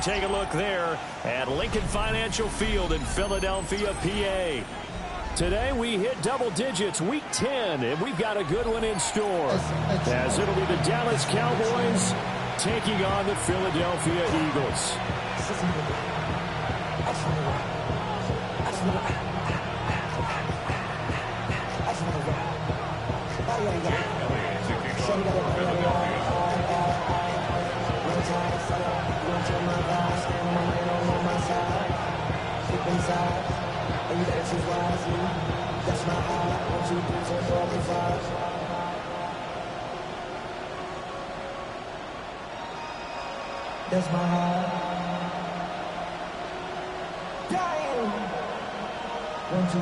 Take a look there at Lincoln Financial Field in Philadelphia, PA. Today we hit double digits, week 10, and we've got a good one in store. As it'll be the Dallas Cowboys taking on the Philadelphia Eagles. That's my heart.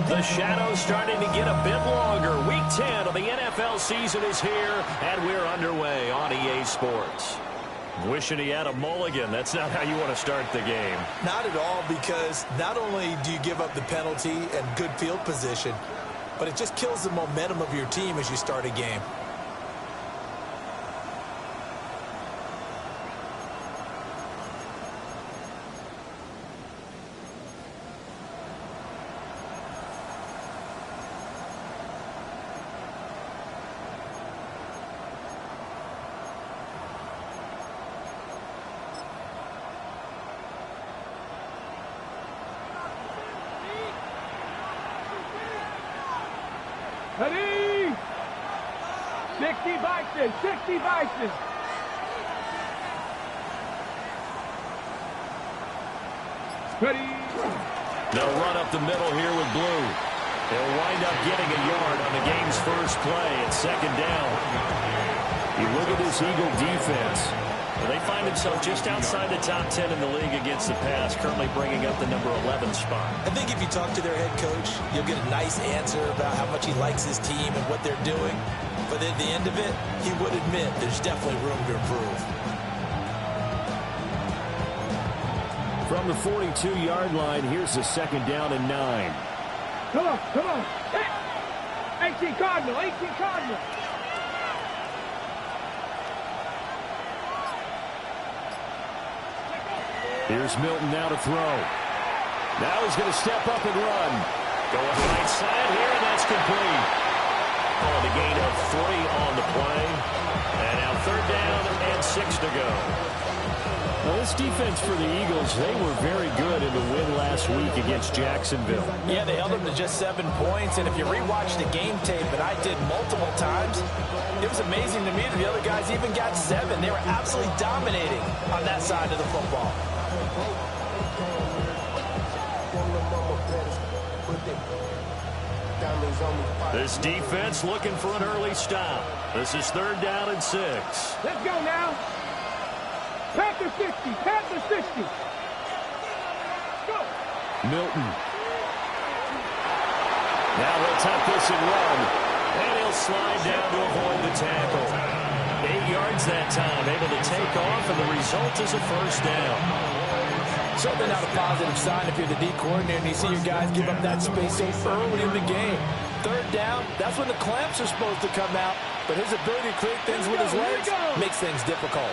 The shadow's starting to get a bit longer. Week 10 of the NFL season is here, and we're underway on EA Sports. Wishing he had a mulligan. That's not how you want to start the game. Not at all, because not only do you give up the penalty and good field position, but it just kills the momentum of your team as you start a game. Ready? 60 Bison, 60 Bison. Ready? They'll run up the middle here with Blue. They'll wind up getting a yard on the game's first play at second down. You look at this Eagle defense. They find themselves just outside the top 10 in the league against the pass, currently bringing up the number 11 spot. I think if you talk to their head coach, you'll get a nice answer about how much he likes his team and what they're doing. But at the end of it, he would admit there's definitely room to improve. From the 42-yard line, here's the second down and 9. Come on, come on. Hey, 18 Cardinal, 18 Cardinal. Here's Milton now to throw. Now he's going to step up and run. Going right side here, and that's complete. Oh, the gain of 3 on the play. And now third down and 6 to go. Well, this defense for the Eagles, they were very good in the win last week against Jacksonville. Yeah, they held them to just 7 points. And if you rewatch the game tape, and I did multiple times, it was amazing to me that the other guys even got 7. They were absolutely dominating on that side of the football. This defense looking for an early stop. This is third down and 6. Let's go now. Panther 60, Panther 60. Go. Milton. Now he'll tuck this and run. And he'll slide down to avoid the tackle. 8 yards that time, able to take off, and the result is a first down. Certainly not a positive sign if you're the D coordinator and you see your guys give up that space so early in the game. Third down, that's when the clamps are supposed to come out, but his ability to create things with his legs makes things difficult.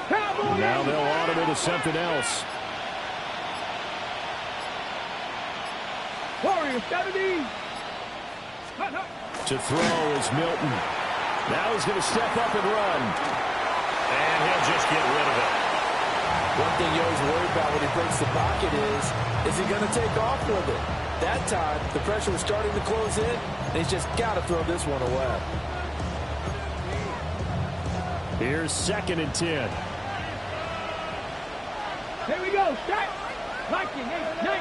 Now they'll automate to something else. Warrior 70. To throw is Milton. Now he's going to step up and run. And he'll just get rid of it. One thing you always worry about when he breaks the pocket is he going to take off with it? That time, the pressure was starting to close in, and he's just got to throw this one away. Here's second and 10. Here we go. Start. Viking, 8, 9.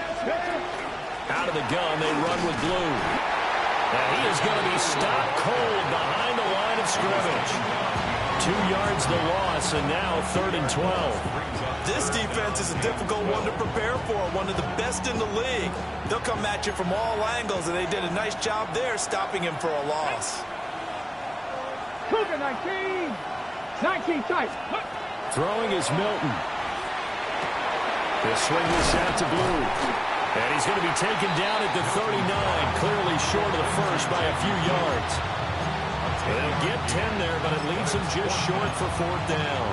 Out of the gun, they run with Blue. Now he is going to be stopped cold behind the line of scrimmage. 2 yards the loss, and now third and 12. This defense is a difficult one to prepare for, one of the best in the league. They'll come at you from all angles, and they did a nice job there stopping him for a loss. Cougar 19. 19 tight. Throwing is Milton. He'll swing this out to Blue. And he's going to be taken down at the 39, clearly short of the first by a few yards. They'll get 10 there, but it leaves them just short for fourth down.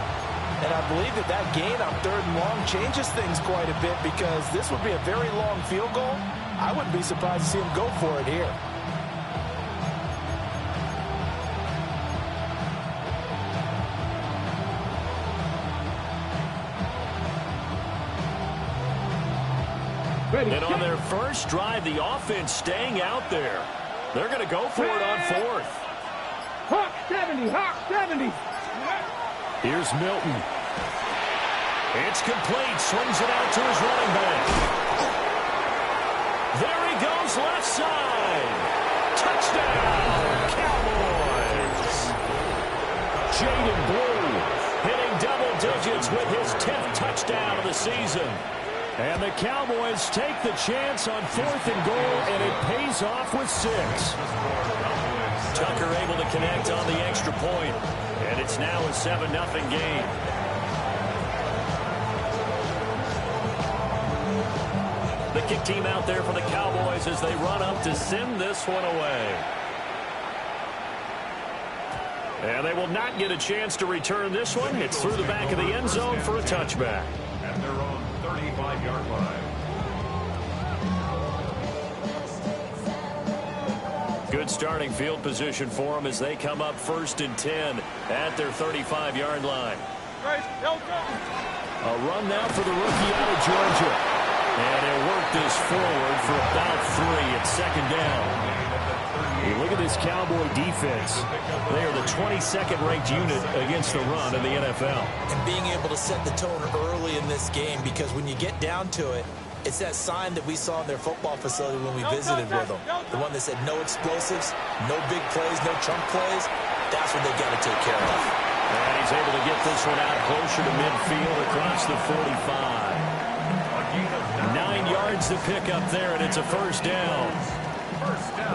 And I believe that that gain on 3rd and long changes things quite a bit because this would be a very long field goal. I wouldn't be surprised to see him go for it here. And on their first drive, the offense staying out there. They're going to go for it on 4th. Hawk 70, Hawk 70. Here's Milton. It's complete. Swings it out to his running back. There he goes, left side. Touchdown, Cowboys. Jaden Blue hitting double digits with his 10th touchdown of the season. And the Cowboys take the chance on 4th and goal, and it pays off with 6. Tucker able to connect on the extra point, and it's now a 7-0 game. The kick team out there for the Cowboys as they run up to send this one away. And they will not get a chance to return this one. It's through the back of the end zone for a touchback. And they're on 35-yard line. Good starting field position for them as they come up 1st and 10 at their 35-yard line. A run now for the rookie out of Georgia. And he'll work this forward for about 3 at 2nd down. You look at this Cowboy defense. They are the 22nd ranked unit against the run in the NFL. And being able to set the tone early in this game, because when you get down to it, it's that sign that we saw in their football facility when we visited with them. The one that said no explosives, no big plays, no chunk plays. That's what they've got to take care of. And he's able to get this one out closer to midfield across the 45. 9 yards to pick up there, and it's a 1st down.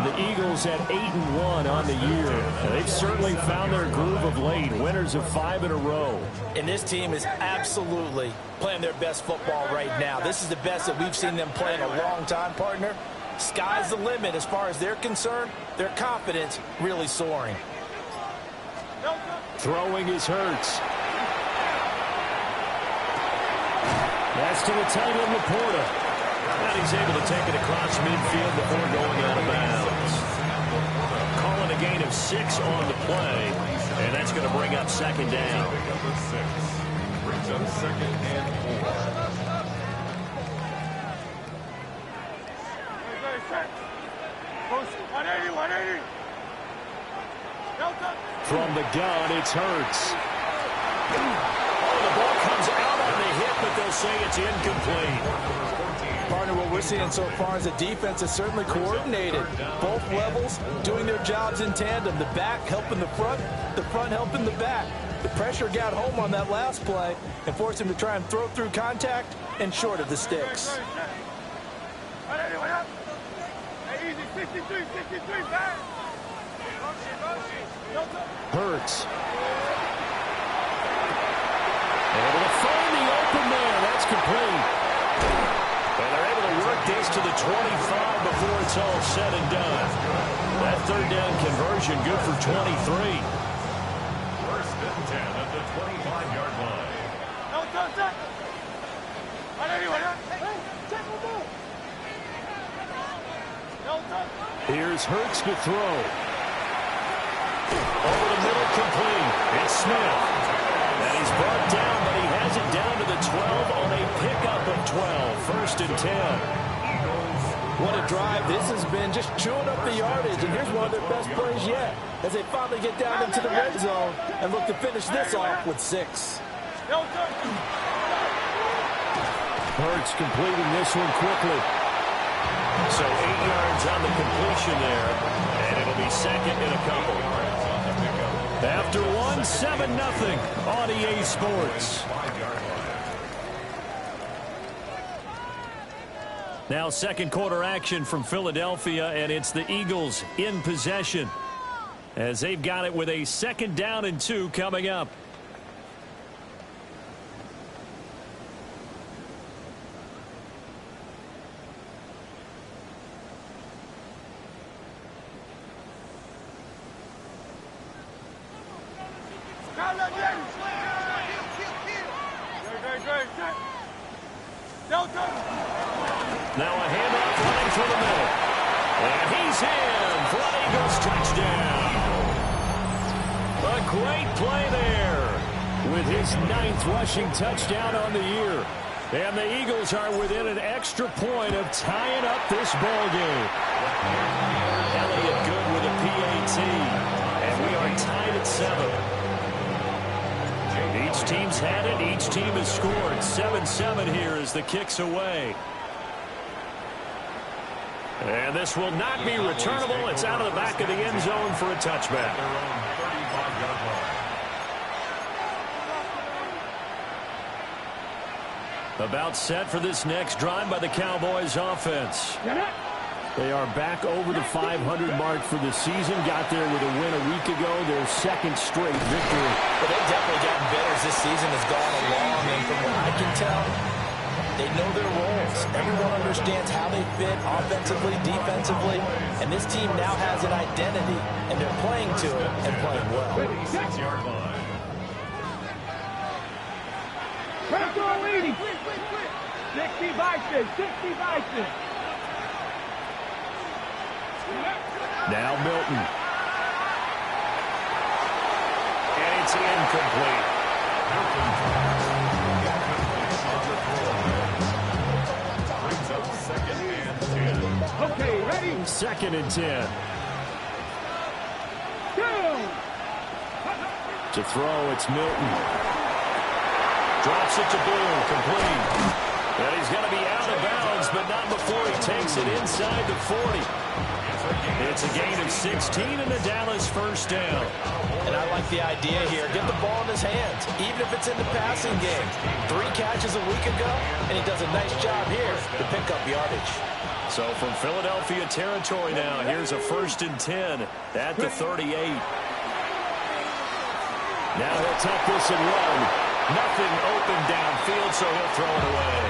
The Eagles at 8-1 on the year. They've certainly found their groove of late. Winners of 5 in a row. And this team is absolutely playing their best football right now. This is the best that we've seen them play in a long time, partner. Sky's the limit as far as they're concerned. Their confidence really soaring. Throwing is Hurts. That's to the tight end, Laporta. And he's able to take it across midfield before going out of bounds. Calling a gain of 6 on the play, and that's going to bring up 2nd down. Brings up 2nd and 4. From the gun, it's Hurts. Oh, the ball comes out on the hip, but they'll say it's incomplete. Partner, what we're seeing so far is the defense is certainly coordinated. Both levels doing their jobs in tandem. The back helping the front helping the back. The pressure got home on that last play and forced him to try and throw through contact and short of the sticks. Hurts. Able to find the open man. That's complete. And they're able to work this to the 25 before it's all said and done. That 3rd down conversion good for 23. 1st and 10 at the 25-yard line. Here's Hurts to throw. Over the middle, complete. It's Smith. And he's brought down, but he has it down to the 12 on a pickup of 12. 1st and 10. What a drive. This has been just chewing up the yardage, and here's one of their best plays yet as they finally get down into the red zone and look to finish this off with 6. Hurts completing this one quickly. So 8 yards on the completion there, and it'll be 2nd and a couple. After 1, 7-0 on EA Sports. Now 2nd quarter action from Philadelphia, and it's the Eagles in possession as they've got it with a 2nd down and 2 coming up. Now a handoff running through the middle. And he's in for an Eagles touchdown. A great play there with his 9th rushing touchdown on the year. And the Eagles are within an extra point of tying up this ball game. Elliott good with a PAT. And we are tied at 7. Each team's had it. Each team has scored. 7-7 here as the kick's away. And this will not be returnable. It's out of the back of the end zone for a touchback. About set for this next drive by the Cowboys offense. They are back over the 500 mark for the season. Got there with a win a week ago. Their 2nd straight victory. But they've definitely gotten better as this season has gone along. And from what I can tell, they know their roles. Everyone understands how they fit offensively, defensively. And this team now has an identity. And they're playing to it and playing well. 6-yard line. Press on leading. 60 Bison. 60 Bison. Now Milton. And it's incomplete. Brings up 2nd and 10. Okay, ready? 2nd and 10. Go! To throw, it's Milton. Drops it to Boone, complete. And he's going to be out of bounds, but not before he takes it inside the 40. It's a gain of 16 and a Dallas first down. And I like the idea here. Get the ball in his hands, even if it's in the passing game. 3 catches a week ago, and he does a nice job here to pick up yardage. So from Philadelphia territory now, here's a 1st and 10 at the 38. Now he'll take this and run. Nothing open downfield, so he'll throw it away.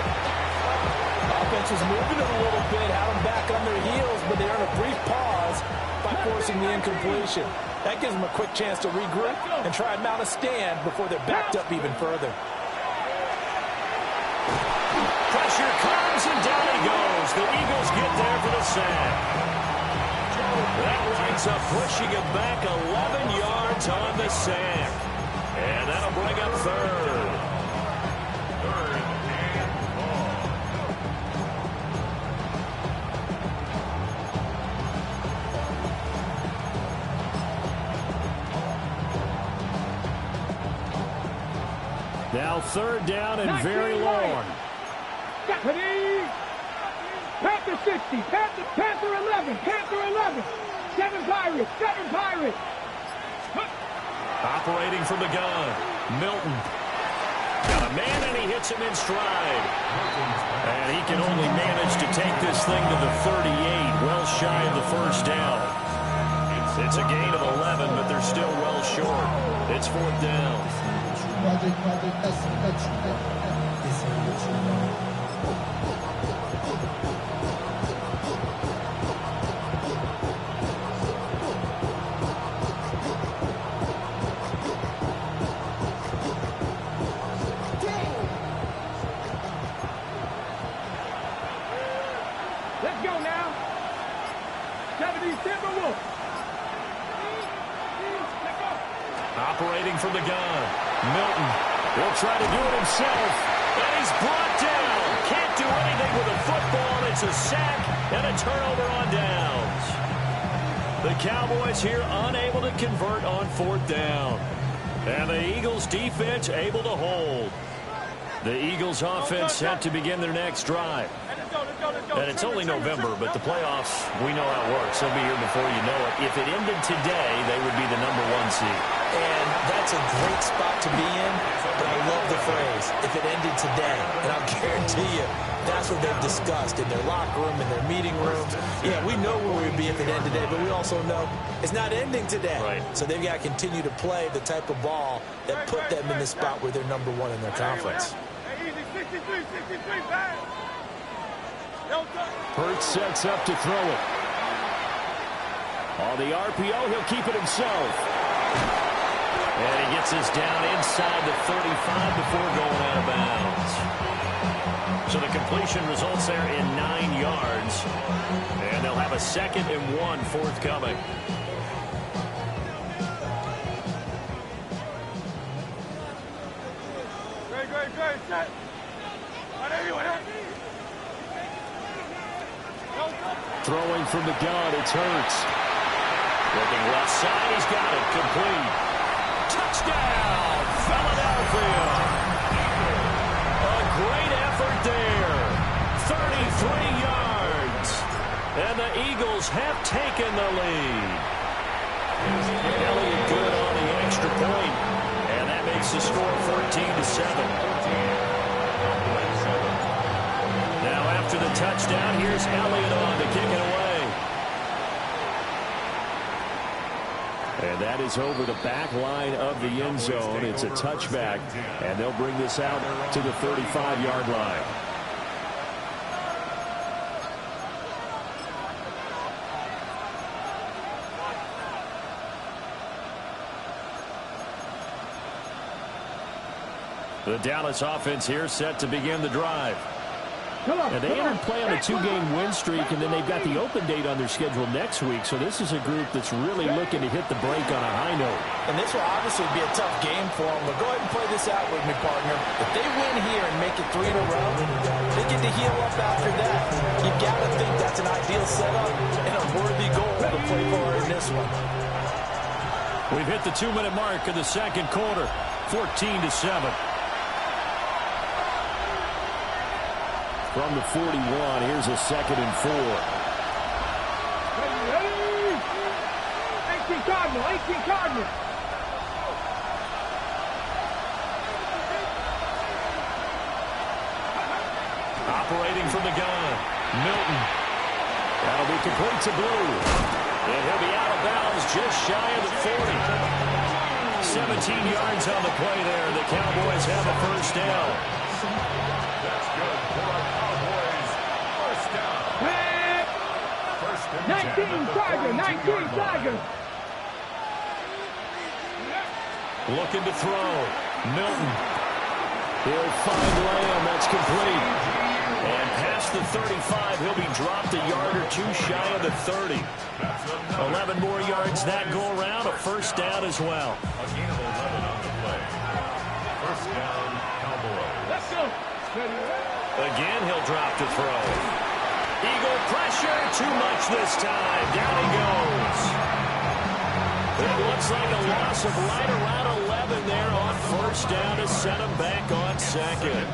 Offense was moving it a little bit, had them back on their heels, but they earn a brief pause by forcing the incompletion. That gives them a quick chance to regroup and try and mount a stand before they're backed up even further. Pressure comes, and down he goes. The Eagles get there for the sack. That winds up pushing him back 11 yards on the sack. And that'll bring up 3rd. Now 3rd down and very long. Panther 60, Panther 11, Panther 11. 7 Pirates, 7 Pirates. Operating from the gun, Milton. Got a man, and he hits him in stride. And he can only manage to take this thing to the 38, well shy of the first down. It's a gain of 11, but they're still well short. It's 4th down. Let's go now. 70 Timberwolves. Operating from the gun, Milton will try to do it himself. And he's brought down. Can't do anything with a football. It's a sack and a turnover on downs. The Cowboys here unable to convert on 4th down. And the Eagles defense able to hold. The Eagles offense set to begin their next drive. And it's only November, but the playoffs, we know how it works. They'll be here before you know it. If it ended today, they would be the #1 seed. And that's a great spot to be in, but I love the phrase, if it ended today. And I'll guarantee you, that's what they've discussed in their locker room, in their meeting rooms. Yeah, we know where we'd be if it ended today, but we also know it's not ending today. Right. So they've got to continue to play the type of ball that put them in the spot where they're #1 in their conference. Hurts sets up to throw it. On the RPO, he'll keep it himself. And he gets us down inside the 35 before going out of bounds. So the completion results there in 9 yards. And they'll have a 2nd and 1 forthcoming. Throwing from the gun, it's Hurts. Looking left side, he's got it. Complete. Touchdown, Philadelphia. A great effort there. 33 yards. And the Eagles have taken the lead. Elliott good on the extra point. And that makes the score 14-7. Now after the touchdown, here's Elliott on to kick it away. And that is over the back line of the end zone. It's a touchback, and they'll bring this out to the 35-yard line. The Dallas offense here set to begin the drive. And they entered play on a 2-game win streak, and then they've got the open date on their schedule next week. So this is a group that's really looking to hit the break on a high note. And this will obviously be a tough game for them, but go ahead and play this out with me, partner. If they win here and make it 3 in a row, they get to heal up after that. You got to think that's an ideal setup and a worthy goal to play for in this one. We've hit the 2-minute mark of the second quarter, 14-7. From the 41, here's a 2nd and 4. 18 Cardinal, 18 Cardinal. Operating from the gun, Milton. That'll be complete to Blue. And he'll be out of bounds just shy of the 40. 17 yards on the play there. The Cowboys have a first down. That's good for our Cowboys. First down. 19 Tiger, 19 Tiger. Looking to throw. Milton. He'll find Lamb. That's complete. And past the 35, he'll be dropped a yard or two shy of the 30. 11 more yards that go around. A first down as well. A gain of 11 on the play. First down, Cowboys. Let's go. Again, he'll drop to throw. Eagle pressure. Too much this time. Down he goes. It looks like a loss of right around 11 there on first down to set him back on second.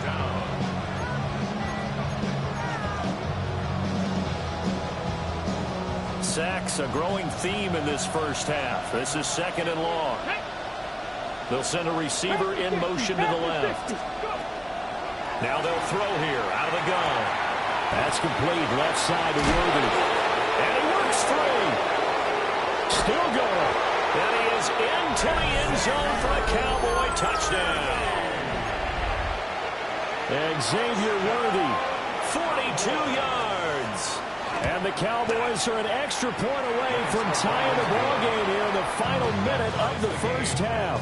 Sacks, a growing theme in this first half. This is 2nd and long. They'll send a receiver in motion to the left. Now they'll throw here out of the gun. That's complete. Left side to Worthy. And he works through. Still going. And he is into the end zone for a Cowboy touchdown. And Xavier Worthy, 42 yards. And the Cowboys are an extra point away from tying the ball game here in the final minute of the first half.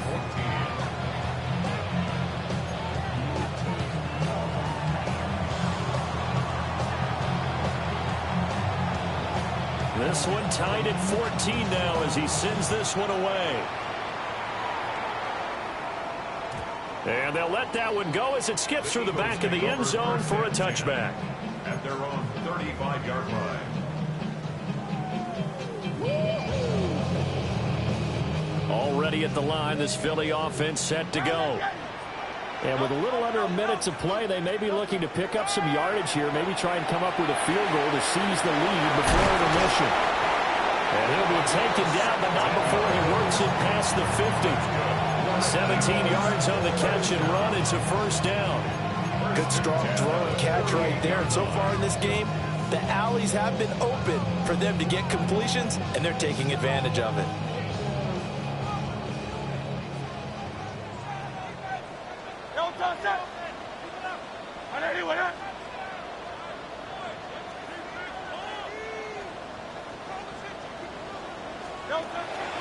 This one tied at 14 now as he sends this one away. And they'll let that one go as it skips through the back of the end zone for a touchback. At their own 35-yard line. Already at the line, this Philly offense set to go. And with a little under a minute to play, they may be looking to pick up some yardage here, maybe try and come up with a field goal to seize the lead before intermission. And he'll be taken down, but not before he works it past the 50. 17 yards on the catch and run. It's a first down. Good strong throw and catch right there. And so far in this game, the alleys have been open for them to get completions, and they're taking advantage of it.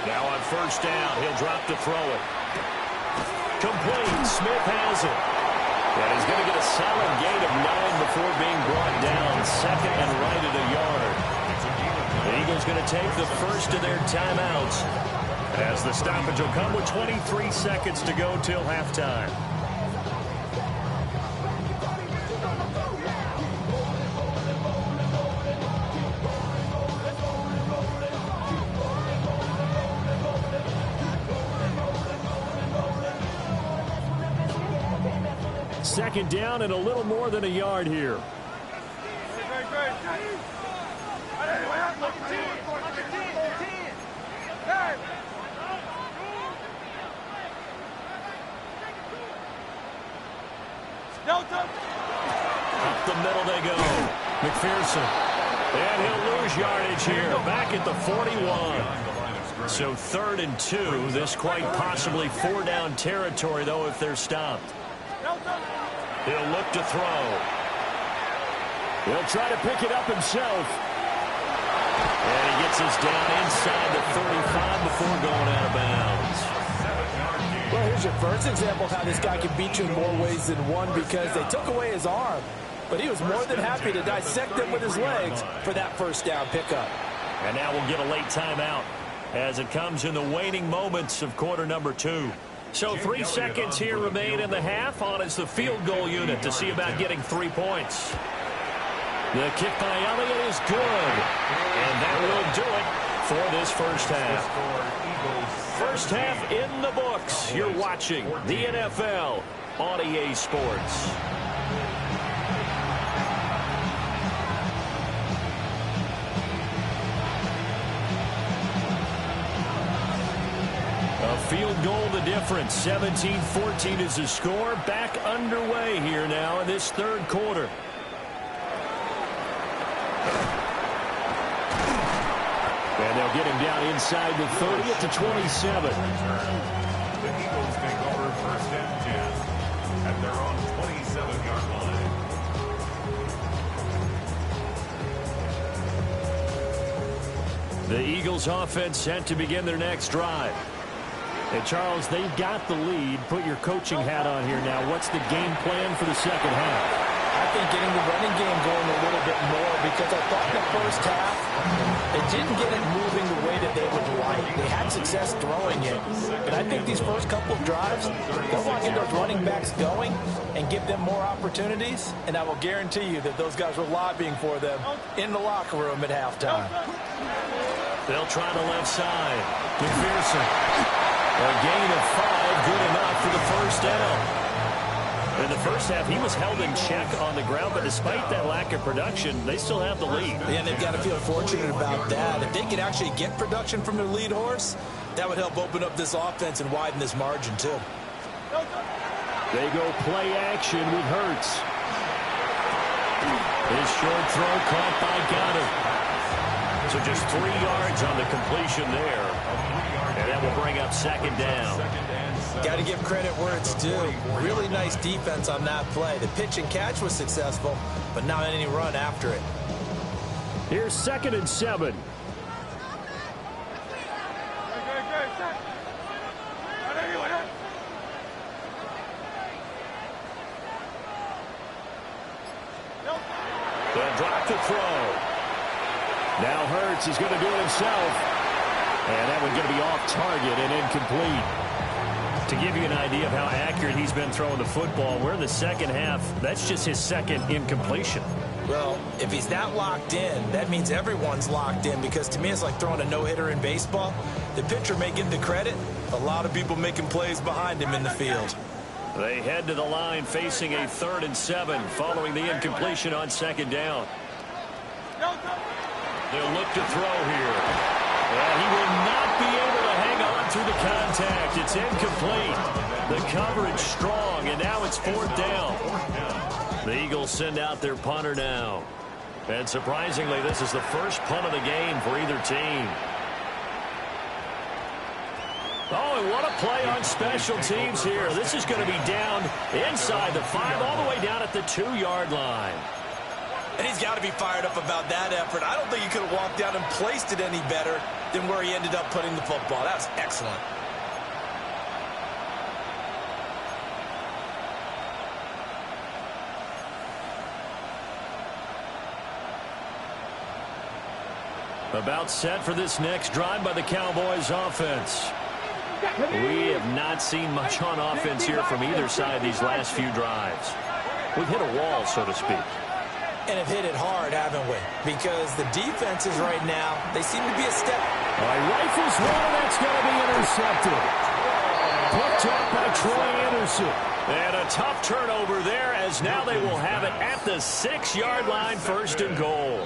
Now on first down, he'll drop to throw it. Complete. Smith has it. And he's going to get a solid gain of 9 before being brought down. Second and right at a yard. The Eagles going to take the first of their timeouts, as the stoppage will come with 23 seconds to go till halftime. Second down and a little more than a yard here. Up the middle they go. McPherson. And he'll lose yardage here. Back at the 41. So 3rd and 2. This quite possibly 4-down territory, though, if they're stopped. He'll look to throw. He'll try to pick it up himself. And he gets us down inside the 35 before going out of bounds. Well, here's your first example of how this guy can beat you in more ways than one, because they took away his arm. But he was more than happy to dissect them with his legs for that first down pickup. And now we'll get a late timeout as it comes in the waning moments of quarter number 2. So 3 seconds here remain in the half. On is the field goal unit to see about getting 3 points. The kick by Elliott is good. And that will do it for this first half. First half in the books. You're watching the NFL on EA Sports. A field goal the difference. 17-14 is the score. Back underway here now in this third quarter. And they'll get him down inside the 30 at the 27. The Eagles take over first and 10 at their own 27-yard line. The Eagles offense set to begin their next drive. And Charles, they've got the lead. Put your coaching hat on here now. What's the game plan for the second half? I think getting the running game going a little bit more, because I thought in the first half it didn't get it moving the way that they would like. They had success throwing it, but I think these first couple of drives, they'll want to get those running backs going and give them more opportunities, and I will guarantee you that those guys were lobbying for them in the locker room at halftime. They'll try the left side. McPherson. A gain of 5, good enough for the first down. In the first half, he was held in check on the ground, but despite that lack of production, they still have the lead. Yeah, and they've got to feel fortunate about that. If they could actually get production from their lead horse, that would help open up this offense and widen this margin, too. They go play action with Hurts. His short throw caught by Goddard. So just 3 yards on the completion there. And that will bring up second down. Got to give credit where it's due. Really nice defense on that play. The pitch and catch was successful, but not any run after it. Here's 2nd and 7. They'll drop the throw. Now Hurts is going to do it himself. And that one's going to be off target and incomplete. To give you an idea of how accurate he's been throwing the football, we're in the second half. That's just his second incompletion. Well, if he's that locked in, that means everyone's locked in, because to me it's like throwing a no-hitter in baseball. The pitcher may get the credit. A lot of people making plays behind him in the field. They head to the line facing a 3rd and 7 following the incompletion on second down. They'll look to throw here. And he will not be able to hang on through the contact. It's incomplete. The coverage strong, and now it's 4th down. The Eagles send out their punter now. And surprisingly, this is the first punt of the game for either team. Oh, and what a play on special teams here. This is going to be down inside the 5, all the way down at the 2-yard line. And he's got to be fired up about that effort. I don't think he could have walked down and placed it any better than where he ended up putting the football. That was excellent. About set for this next drive by the Cowboys offense. We have not seen much on offense here from either side these last few drives. We've hit a wall, so to speak. And have hit it hard, haven't we? Because the defenses right now, they seem to be a step. All right, rifles one, and that's going to be intercepted. Picked up by Troy Anderson. And a tough turnover there, as now they will have it at the 6-yard line, 1st and goal.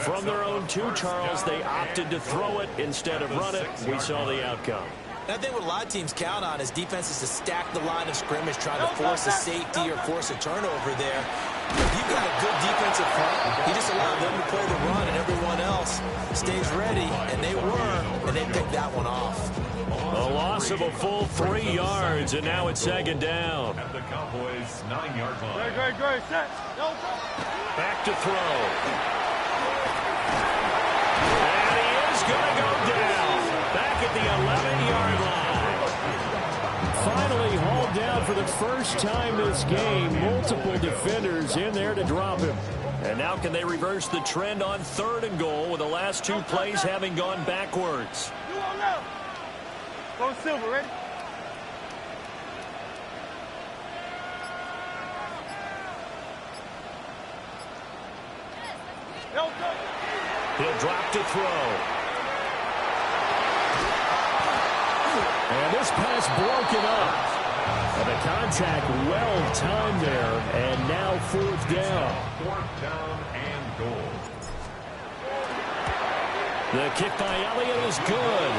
From their own 2, Charles, they opted to throw it instead of run it. We saw the outcome. And I think what a lot of teams count on is defenses to stack the line of scrimmage, trying to force a safety or force a turnover there. If you've got a good defensive front, you just allow them to play the run, and everyone else stays ready, and they were, and they picked that one off. A loss of a full 3 yards, and now it's 2nd down. At the Cowboys' 9-yard line. Great, set. Back to throw. And he is going to go down. Back at the 11-yard line. Finally hauled down for the first time this game. Multiple defenders in there to drop him. And now can they reverse the trend on 3rd and goal with the last 2 plays having gone backwards? Go Silver, ready? He'll drop to throw. And this pass broken up. And the contact well-timed there. And now 4th down. 4th down and goal. The kick by Elliott is good.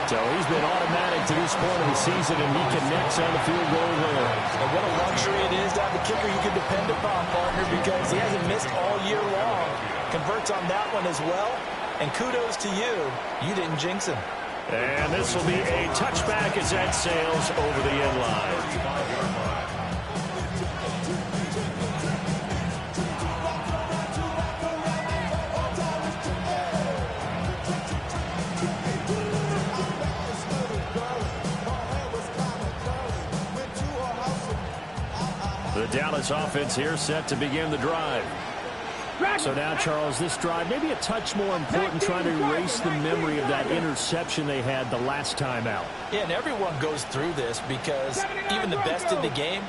So he's been automatic to this point of the season, and he connects on the field goal there. And what a luxury it is to have a kicker you can depend upon, partner, because he hasn't missed all year long. Converts on that one as well. And kudos to you. You didn't jinx him. And this will be a touchback as that sails over the end line. The Dallas offense here set to begin the drive. So now, Charles, this drive maybe a touch more important, trying to erase the memory of that interception they had the last time out. Yeah, and everyone goes through this because even the best in the game,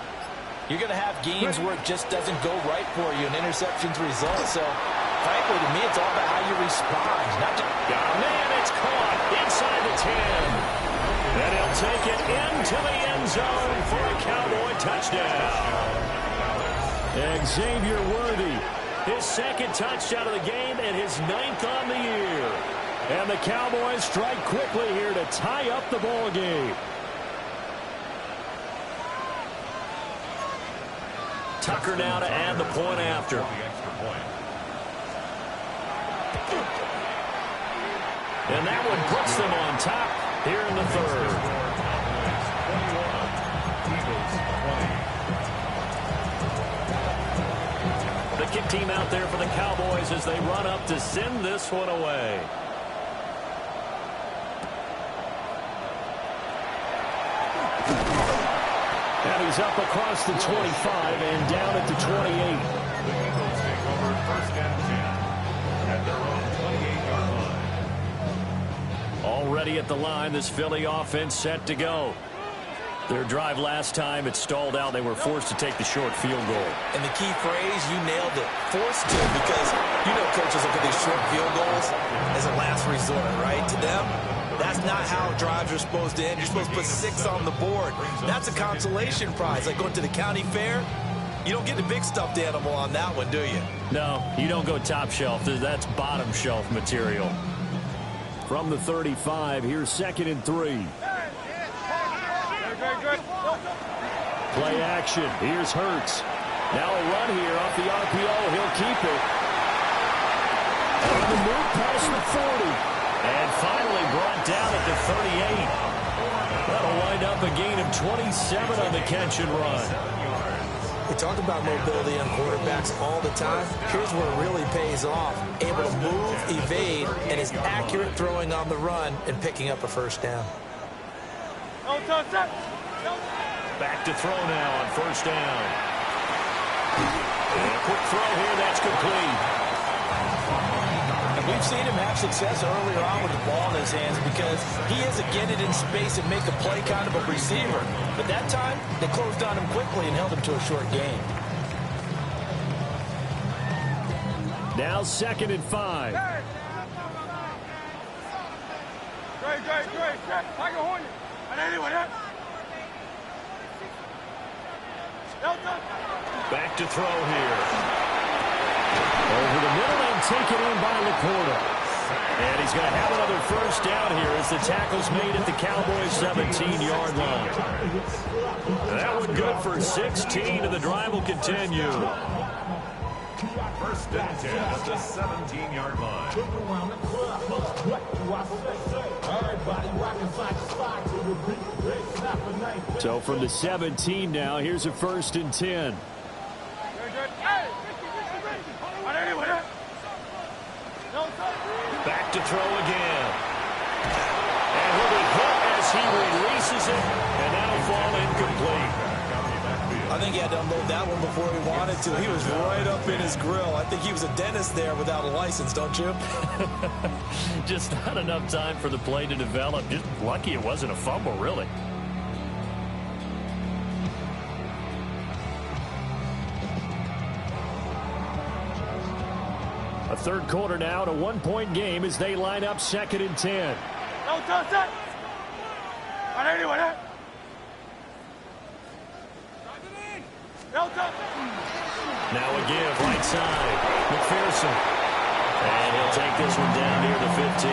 you're going to have games where it just doesn't go right for you, and interceptions result. So, frankly, to me, it's all about how you respond. Not just man, it's caught inside the 10. And he'll take it into the end zone for a Cowboy touchdown. And Xavier Worthy, his 2nd touchdown of the game and his 9th on the year. And the Cowboys strike quickly here to tie up the ball game. Tucker now to add the point after. And that one puts them on top here in the 3rd. The kick team out there for the Cowboys as they run up to send this one away. And he's up across the 25 and down at the 28. The Eagles take over 1st and 10 at their own 28-yard line. Already at the line, this Philly offense set to go. Their drive last time, it stalled out. They were forced to take the short field goal. And the key phrase, you nailed it, forced to, because you know coaches look at these short field goals as a last resort, right? To them, that's not how drives are supposed to end. You're supposed to put 6 on the board. That's a consolation prize, like going to the county fair. You don't get the big stuffed animal on that one, do you? No, you don't go top shelf. That's bottom shelf material. From the 35, here's 2nd and 3. Play action. Here's Hurts. Now a run here off the RPO. He'll keep it. And the move past the 40. And finally brought down at the 38. That'll wind up a gain of 27 on the catch and run. We talk about mobility on quarterbacks all the time. Here's where it really pays off. Able to move, evade, and is accurate throwing on the run and picking up a 1st down. Back to throw now on 1st down. And a quick throw here, that's complete. And We've seen him have success earlier on with the ball in his hands because he is a get it in space and make a play kind of a receiver. But that time, they closed on him quickly and held him to a short game. Now 2nd and 5. Back to throw here. Over the middle and taken in by LaPorta. And he's going to have another first down here as the tackle's made at the Cowboys' 17-yard line. That one good for 16, and the drive will continue. First and 10 at the 17-yard line. So from the 17 now, here's a 1st and 10. Back to throw again. And he'll be hit as he releases it, and that'll fall incomplete. I think he had to unload that one before he wanted to. He was right up in his grill. I think he was a dentist there without a license, don't you? Just not enough time for the play to develop. Just lucky it wasn't a fumble, really. A third quarter now, and a one-point game as they line up 2nd and 10. Now a give, right side. McPherson. And he'll take this one down near the 15.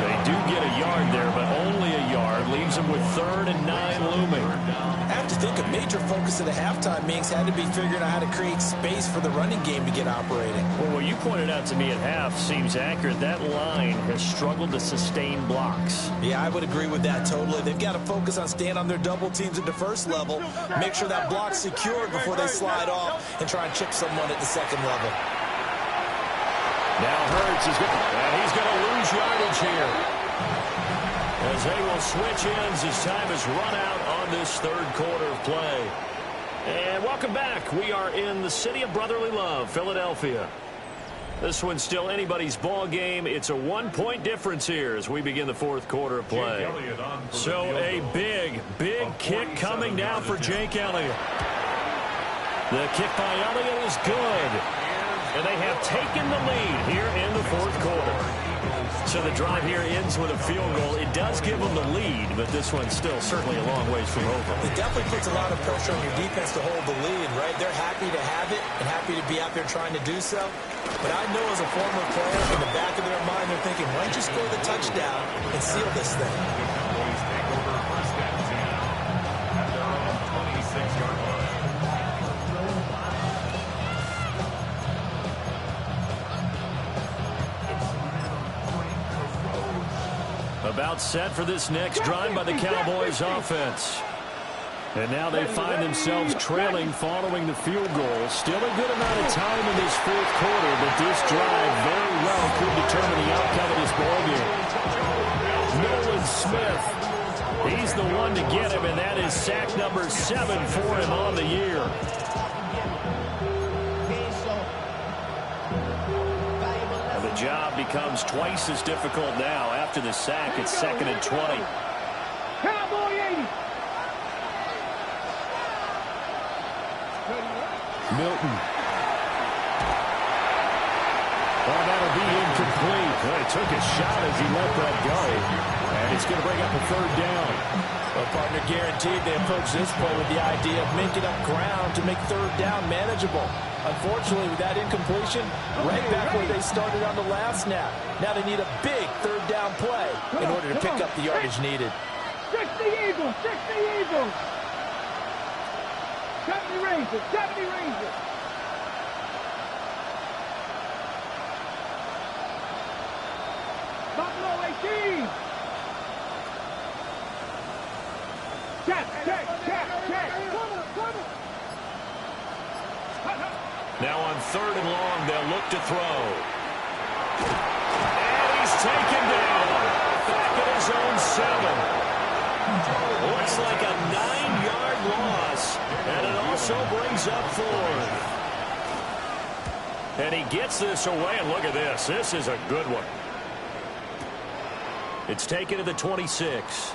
They do get a yard there, but only a yard. Leaves them with 3rd and 9 looming. I have to think a major focus of the halftime meetings had to be figuring out how to create space for the running game to get operating. Well, what you pointed out to me at half seems accurate. That line has struggled to sustain blocks. Yeah, I would agree with that totally. They've got to focus on staying on their double teams at the first level, make sure that block's secured before they slide off, and try and chip someone at the second level. Now Hurts is going to lose yardage here, as they will switch ends as time has run out on this third quarter of play. And welcome back. We are in the city of brotherly love, Philadelphia. This one's still anybody's ball game. It's a one-point difference here as we begin the fourth quarter of play. So a big kick coming now for Jake Elliott. The kick by Elliott is good. And they have taken the lead here in the fourth quarter. So the drive here ends with a field goal. It does give them the lead, but this one's still certainly a long ways from over. It definitely puts a lot of pressure on your defense to hold the lead, right? They're happy to have it and happy to be out there trying to do so. But I know as a former player, in the back of their mind, they're thinking, why don't you score the touchdown and seal this thing? The Cowboys take over first and 10 at their own 26-yard line. About set for this next drive by the Cowboys offense. And now they find themselves trailing following the field goal. Still a good amount of time in this fourth quarter, but this drive very well could determine the outcome of this ballgame. Nolan Smith, he's the one to get him, and that is sack number 7 for him on the year. The job becomes twice as difficult now. After the sack, it's 2nd and 20. Cowboy 80. Milton. Oh, that'll be incomplete. Well, he took a shot as he let that go. And it's going to bring up a 3rd down. Well, partner, guaranteed they approach this play with the idea of making up ground to make 3rd down manageable. Unfortunately, with that incompletion, right back where they started on the last snap. Now they need a big 3rd down play in order to pick up the yardage needed. 60 Eagles, 60 Eagles. 70 Rangers, 70 Rangers. Buffalo 18. Check. Now on 3rd and long, they'll look to throw. And he's taken down. Back at his own 7. Looks like a 9-yard loss. And it also brings up 4th. And he gets this away, and look at this. This is a good one. It's taken to the 26.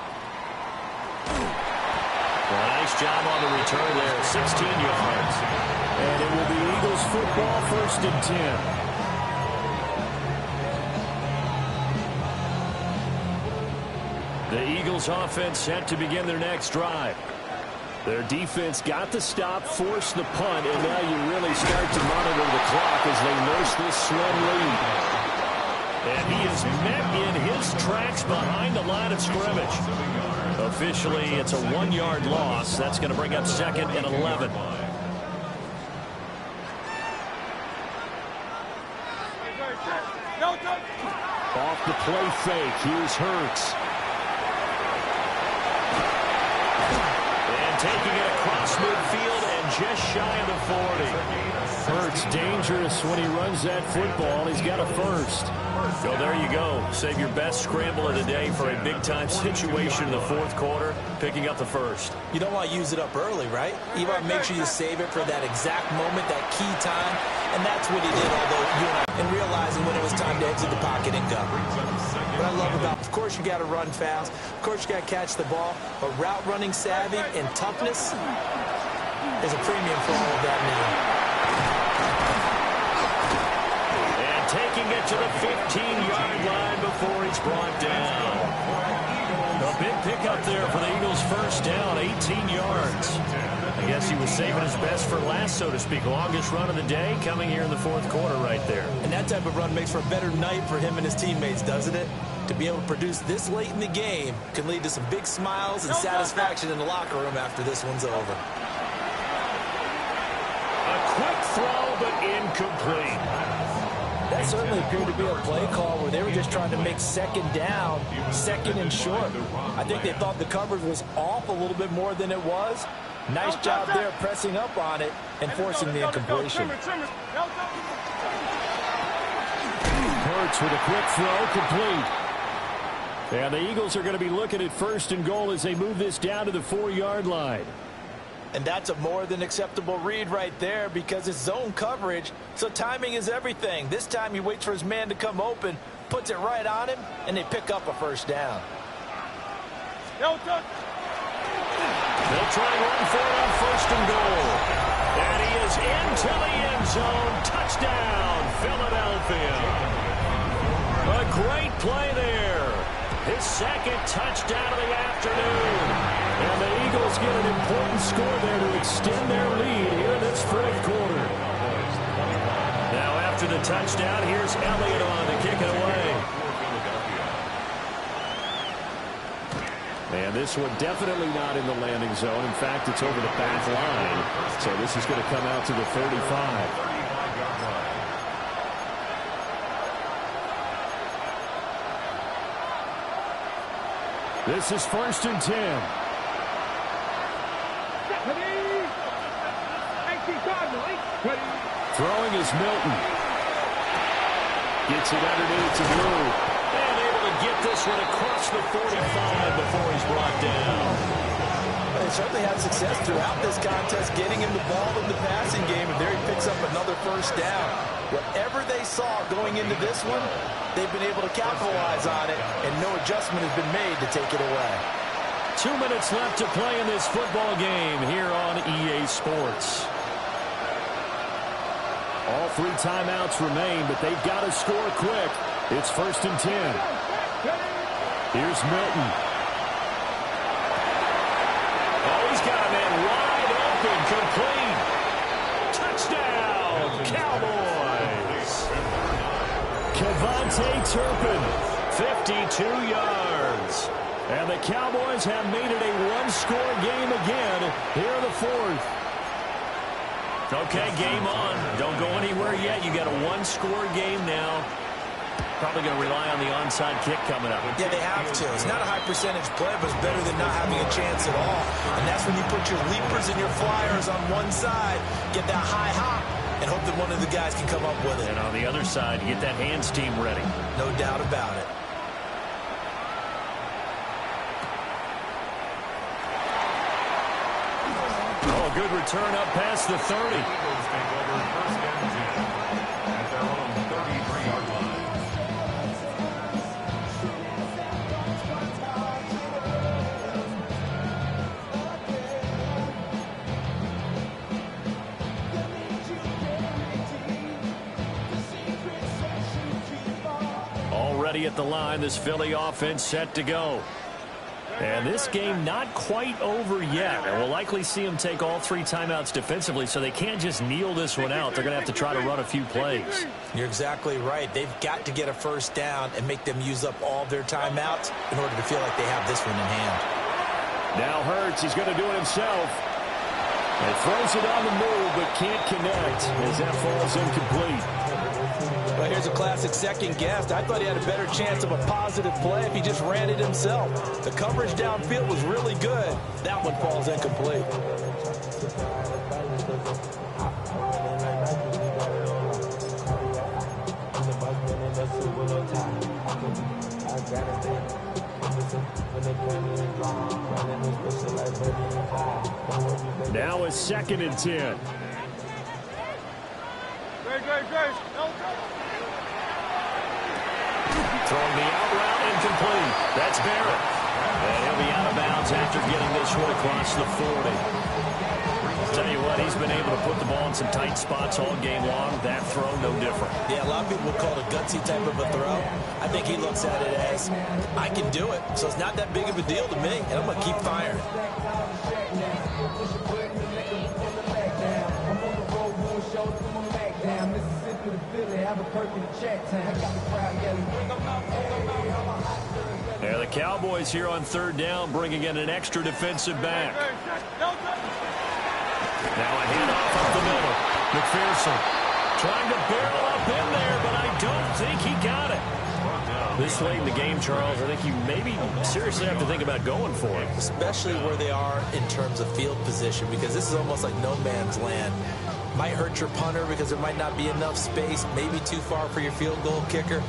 Well, nice job on the return there, 16 yards. And it will be Eagles football, 1st and 10. The Eagles offense set to begin their next drive. Their defense got the stop, forced the punt, and now you really start to monitor the clock as they nurse this slim lead. And he is met in his tracks behind the line of scrimmage. Officially, it's a 1-yard loss. That's going to bring up 2nd and 11. Off the play fake. Here's Hurts. And taking it across midfield and just shy of the 40. Hurts dangerous when he runs that football. He's got a first. So there you go. Save your best scramble of the day for a big-time situation in the 4th quarter, picking up the first. You don't want to use it up early, right? You want to make sure you save it for that exact moment, that key time, and that's what he did, and realizing when it was time to exit the pocket and go. What I love about, of course, you got to run fast. Of course, you got to catch the ball, but route running savvy and toughness is a premium for all of that now. Taking it to the 15-yard line before he's brought down. A big pickup there for the Eagles' first down, 18 yards. I guess he was saving his best for last, so to speak. Longest run of the day coming here in the 4th quarter right there. And that type of run makes for a better night for him and his teammates, doesn't it? To be able to produce this late in the game can lead to some big smiles and satisfaction in the locker room after this one's over. A quick throw, but incomplete. That certainly appeared to be a play call where they were just trying to make 2nd down, 2nd and short. I think they thought the coverage was off a little bit more than it was. Nice job there pressing up on it and forcing the incompletion. Hurts with a quick throw, complete. And the Eagles are going to be looking at 1st and goal as they move this down to the 4-yard line. And that's a more than acceptable read right there because it's zone coverage, so timing is everything. This time he waits for his man to come open, puts it right on him, and they pick up a first down. They'll try and run for it on 1st and goal. And he is into the end zone. Touchdown, Philadelphia. A great play there. His 2nd touchdown of the afternoon. And the Eagles get an important score there to extend their lead here in this 4th quarter. Now after the touchdown, here's Elliott on to kick it away. And this one definitely not in the landing zone. In fact, it's over the back line. So this is going to come out to the 35. This is 1st and 10. Throwing is Milton. Gets it underneath to Drew. And able to get this one across the 45 before he's brought down. They certainly had success throughout this contest getting him the ball in the passing game, and there he picks up another first down. Whatever they saw going into this one, they've been able to capitalize on it, and no adjustment has been made to take it away. 2 minutes left to play in this football game here on EA Sports. All 3 timeouts remain, but they've got to score quick. It's 1st and 10. Here's Milton. Oh, he's got a man wide open, complete. Touchdown, Cowboys. Kevontae Turpin, 52 yards. And the Cowboys have made it a 1-score game again here in the 4th. Okay, game on. Don't go anywhere yet. You got a 1-score game now. Probably going to rely on the onside kick coming up. Yeah, they have to. It's not a high percentage play, but it's better than not having a chance at all. And that's when you put your leapers and your flyers on one side, get that high hop, and hope that one of the guys can come up with it. And on the other side, get that hands team ready. No doubt about it. Oh, good return up past the 30. ready at the line. This Philly offense set to go. And this game not quite over yet. And we'll likely see them take all 3 timeouts defensively, so they can't just kneel this one out. They're going to have to try to run a few plays. You're exactly right. They've got to get a first down and make them use up all their timeouts in order to feel like they have this one in hand. Now Hurts, he's going to do it himself. And throws it on the move, but can't connect as that falls incomplete. Well, here's a classic second guess. I thought he had a better chance of a positive play if he just ran it himself. The coverage downfield was really good. That one falls incomplete. Now a 2nd and 10. Throwing the out route incomplete. That's Barrett. And he'll be out of bounds after getting this one across the 40. Tell you what, he's been able to put the ball in some tight spots all game long. That throw, no different. Yeah, a lot of people would call it a gutsy type of a throw. I think he looks at it as, I can do it, so it's not that big of a deal to me, and I'm going to keep firing. Yeah, the Cowboys here on 3rd down, bringing in an extra defensive back. Now a handoff up the middle. McPherson trying to barrel up in there, but I don't think he got it. This late in the game, Charles, I think you maybe seriously have to think about going for it. Especially where they are in terms of field position, because this is almost like no man's land. Might hurt your punter because there might not be enough space, maybe too far for your field goal kicker.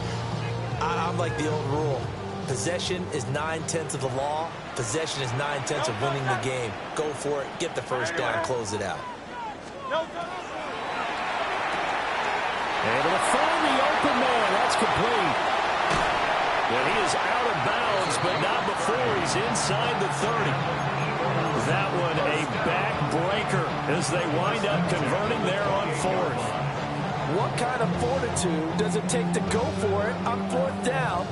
I'm like the old rule. Possession is 9/10 of the law. Possession is 9/10 of winning the game. Go for it. Get the first down. Close it out. Able to find the open man. That's complete. And he is out of bounds, but not before he's inside the 30. That one a backbreaker as they wind up converting there on 4th. What kind of fortitude does it take to go for it on 4th down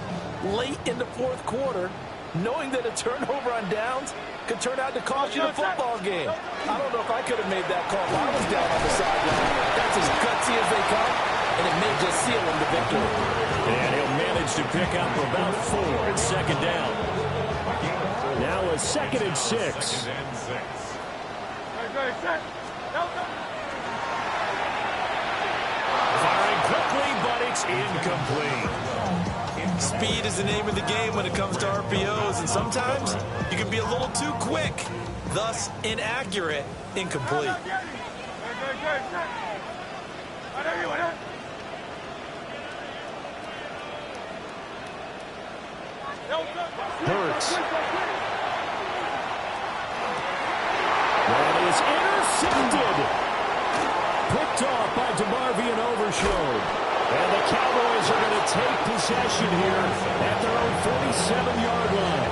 late in the 4th quarter, knowing that a turnover on downs could turn out to cost you the football game? I don't know if I could have made that call if I was down on the sideline. That's as gutsy as they come, and it may just seal him the victory. And he'll manage to pick up about 4 at 2nd down. Now a 2nd and 6. Firing quickly, but it's incomplete. Speed is the name of the game when it comes to RPOs, and sometimes you can be a little too quick, thus inaccurate, incomplete. Hurts. That is intercepted. Picked off by DeMarvion Overshown. And the Cowboys are going to take possession here at their own 47-yard line.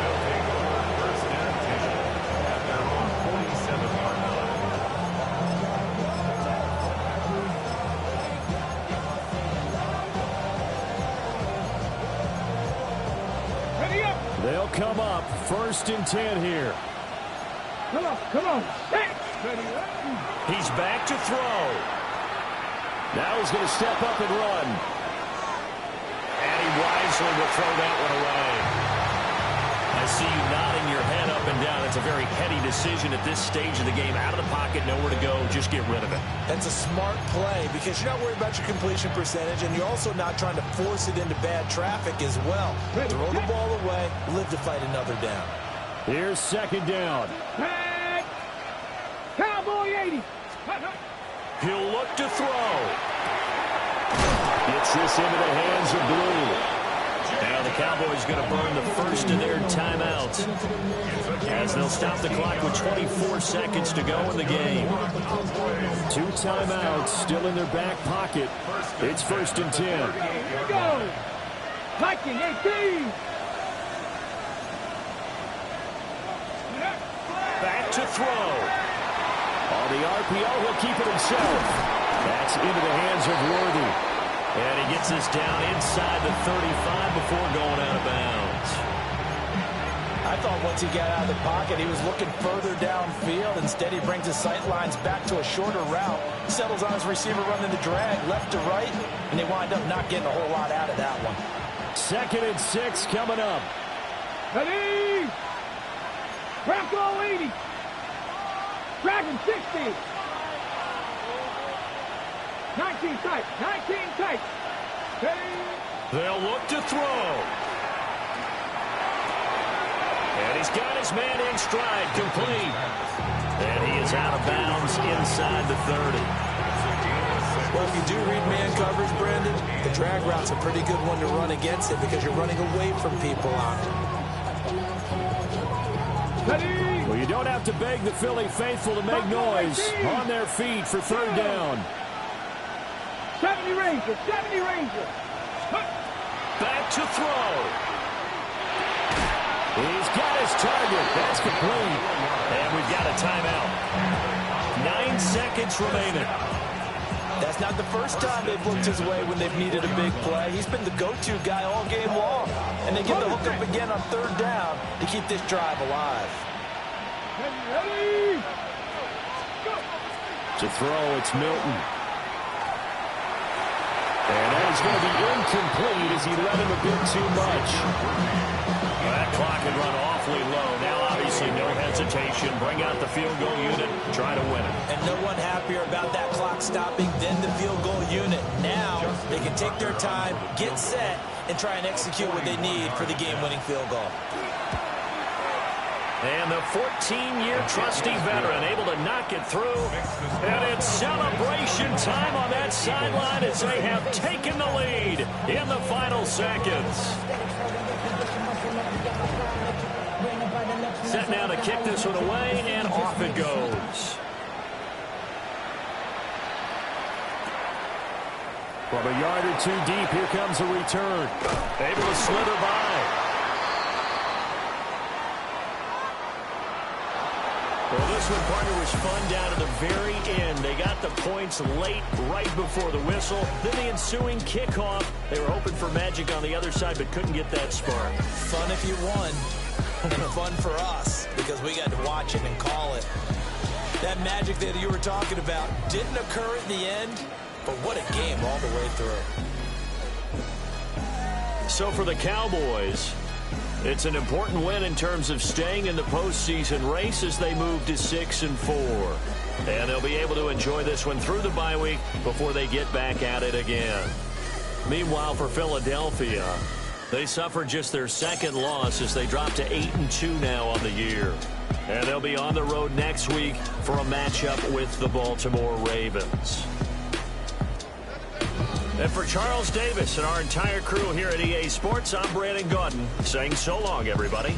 They'll come up 1st and 10 here. Come on. He's back to throw. Now he's going to step up and run. And he wisely will throw that one away. I see you nodding your head up and down. It's a very heady decision at this stage of the game. Out of the pocket, nowhere to go. Just get rid of it. That's a smart play because you're not worried about your completion percentage, and you're also not trying to force it into bad traffic as well. Throw the ball away, live to fight another down. Here's 2nd down. Cowboy 80. He'll look to throw. Gets this into the hands of Blue. Now the Cowboys going to burn the first of their timeouts as they'll stop the clock with 24 seconds to go in the game. 2 timeouts still in their back pocket. It's 1st and 10. Here we go. Viking 18. Back to throw. On the RPO, he'll keep it himself. That's into the hands of Worthy. And he gets this down inside the 35 before going out of bounds. I thought once he got out of the pocket, he was looking further downfield. Instead, he brings his sight lines back to a shorter route, settles on his receiver running the drag left to right, and they wind up not getting a whole lot out of that one. 2nd and 6 coming up. Ready? Bronco 80. Dragon 60. 19 tight. 19 tight. Ready? They'll look to throw. And he's got his man in stride, complete. And he is out of bounds inside the 30. Well, if you do read man coverage, Brandon, the drag route's a pretty good one to run against it because you're running away from people on it. Ready? Well, you don't have to beg the Philly faithful to make noise. On their feet for 3rd down. 70 Ranger. 70 Ranger. Back to throw. He's got his target. That's complete. And we've got a timeout. 9 seconds remaining. That's not the first time they've looked his way when they've needed a big play. He's been the go-to guy all game long. And they get the hook up again on 3rd down to keep this drive alive. Ready? To throw, it's Milton. And that is going to be incomplete as he let him a bit too much. That clock had run awfully low. Now, obviously, no hesitation. Bring out the field goal unit. Try to win it. And no one happier about that clock stopping than the field goal unit. Now, they can take their time, get set, and try and execute what they need for the game-winning field goal. And the 14-year trusty veteran able to knock it through. And it's celebration time on that sideline as they have taken the lead in the final seconds. Set now to kick this one away, and off it goes. From a yard or 2 deep, here comes a return. Able to slither by. Well, this one, partner, was fun down to the very end. They got the points late, right before the whistle. Then the ensuing kickoff. They were hoping for magic on the other side, but couldn't get that spark. Fun if you won, and fun for us because we got to watch it and call it. That magic that you were talking about didn't occur at the end, but what a game all the way through. So for the Cowboys, it's an important win in terms of staying in the postseason race as they move to 6-4. And they'll be able to enjoy this one through the bye week before they get back at it again. Meanwhile, for Philadelphia, they suffered just their 2nd loss as they drop to 8-2 now on the year. And they'll be on the road next week for a matchup with the Baltimore Ravens. And for Charles Davis and our entire crew here at EA Sports, I'm Brandon Gaudin saying so long, everybody.